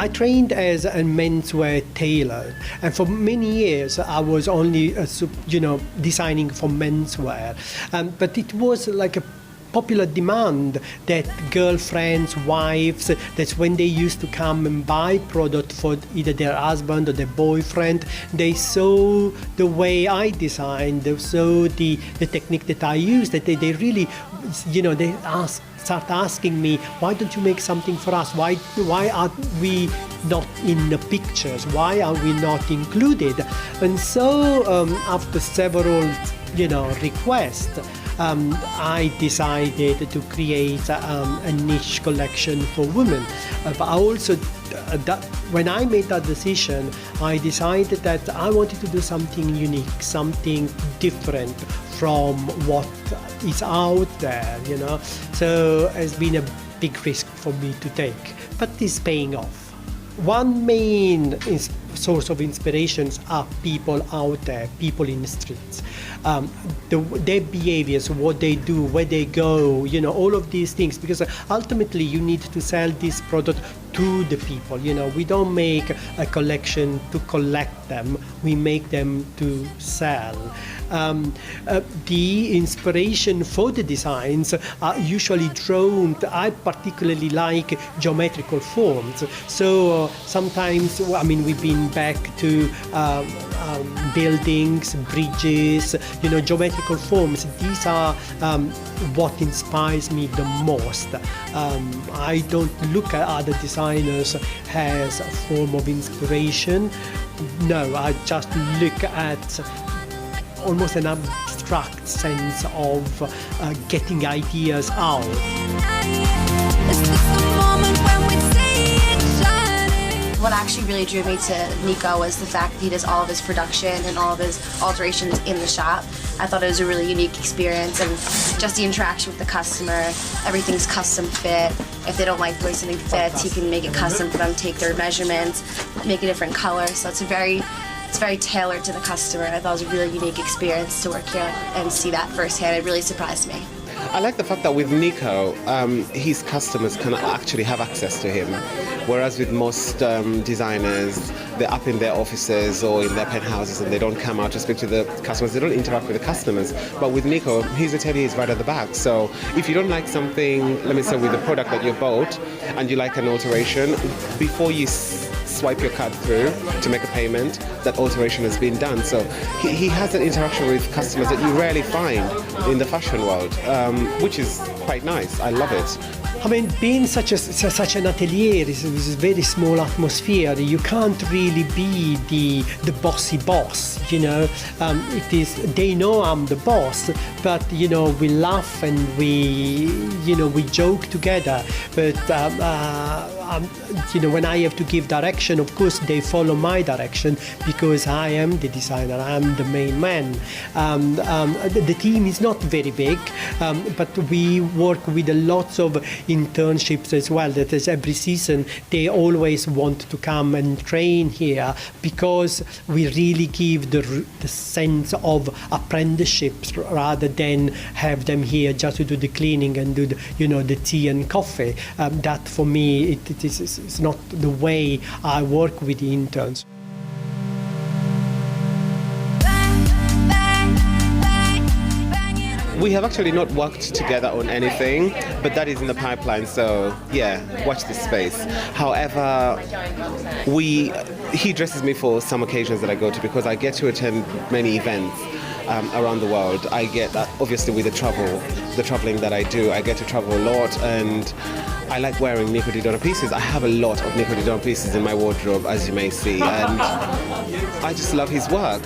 I trained as a menswear tailor, and for many years I was only, designing for menswear. But it was like a popular demand that girlfriends, wives, that's when they used to come and buy product for either their husband or their boyfriend. They saw the way I designed, they saw the technique that I used, that they really, they start asking me, why don't you make something for us? Why are we not in the pictures? Why are we not included? And so after several, requests, I decided to create a niche collection for women. But I also, when I made that decision, I decided that I wanted to do something unique, something different from what is out there, So it's been a big risk for me to take, but it's paying off. One main source of inspirations are people out there, people in the streets. Their behaviors, what they do, where they go, all of these things, because ultimately you need to sell this product to the people. We don't make a collection to collect them, we make them to sell. The inspiration for the designs are usually drawn. I particularly like geometrical forms. So sometimes, we've been back to buildings, bridges, geometrical forms. These are what inspires me the most. I don't look at other designers as a form of inspiration. No, I just look at almost an abstract sense of getting ideas out. What actually really drew me to NICO was the fact that he does all of his production and all of his alterations in the shop. I thought it was a really unique experience, and just the interaction with the customer, everything's custom fit. If they don't like the way something fits, he can make it custom for them, take their measurements, make a different color. So it's very tailored to the customer. I thought it was a really unique experience to work here and see that firsthand. It really surprised me. I like the fact that with NICO, his customers can actually have access to him, whereas with most designers, they're up in their offices or in their penthouses and they don't come out to speak to the customers, they don't interact with the customers. But with NICO, his atelier is right at the back. So if you don't like something, let me say with the product that you bought, and you like an alteration, before you swipe your card through to make a payment, that alteration has been done. So he has an interaction with customers that you rarely find in the fashion world, which is quite nice. I love it. Being such an atelier is a very small atmosphere. You can't really be the bossy boss, It is, they know I'm the boss, but, we laugh and we joke together. But, when I have to give direction, of course, they follow my direction because I am the designer, I'm the main man. The team is not very big, but we work with lots of internships as well. That is, every season they always want to come and train here because we really give the sense of apprenticeships rather than have them here just to do the cleaning and do the tea and coffee. That for me it's not the way I work with the interns. We have actually not worked together on anything, but that is in the pipeline, so yeah, watch this space. However, he dresses me for some occasions that I go to because I get to attend many events around the world. I get that, obviously with the traveling that I do, I get to travel a lot, and I like wearing NICO DIDONNA pieces. I have a lot of NICO DIDONNA pieces in my wardrobe, as you may see, and I just love his work.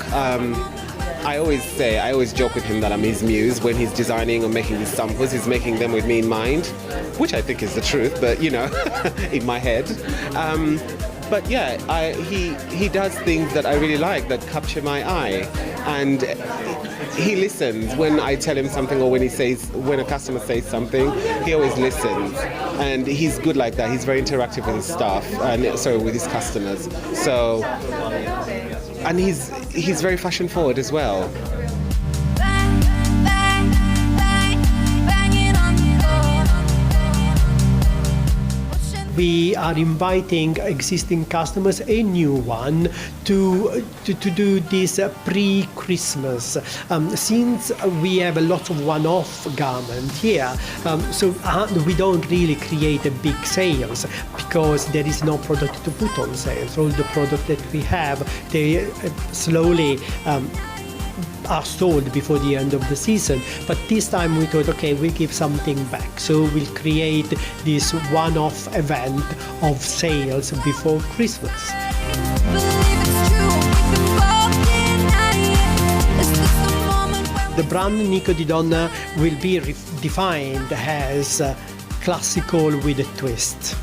I always joke with him that I'm his muse when he's designing or making these samples. He's making them with me in mind, which I think is the truth, but in my head. But yeah, he does things that I really like, that capture my eye, and he listens when I tell him something, or when a customer says something, he always listens, and he's good like that. He's very interactive with his staff, with his customers. So, and he's very fashion forward as well. we are inviting existing customers, a new one, to do this pre-Christmas. Since we have a lot of one-off garment here, so we don't really create a big sales because there is no product to put on sales. All the product that we have, they slowly are sold before the end of the season. But this time we thought, okay, we'll give something back. So we'll create this one-off event of sales before Christmas. The brand NICO DIDONNA will be defined as classical with a twist.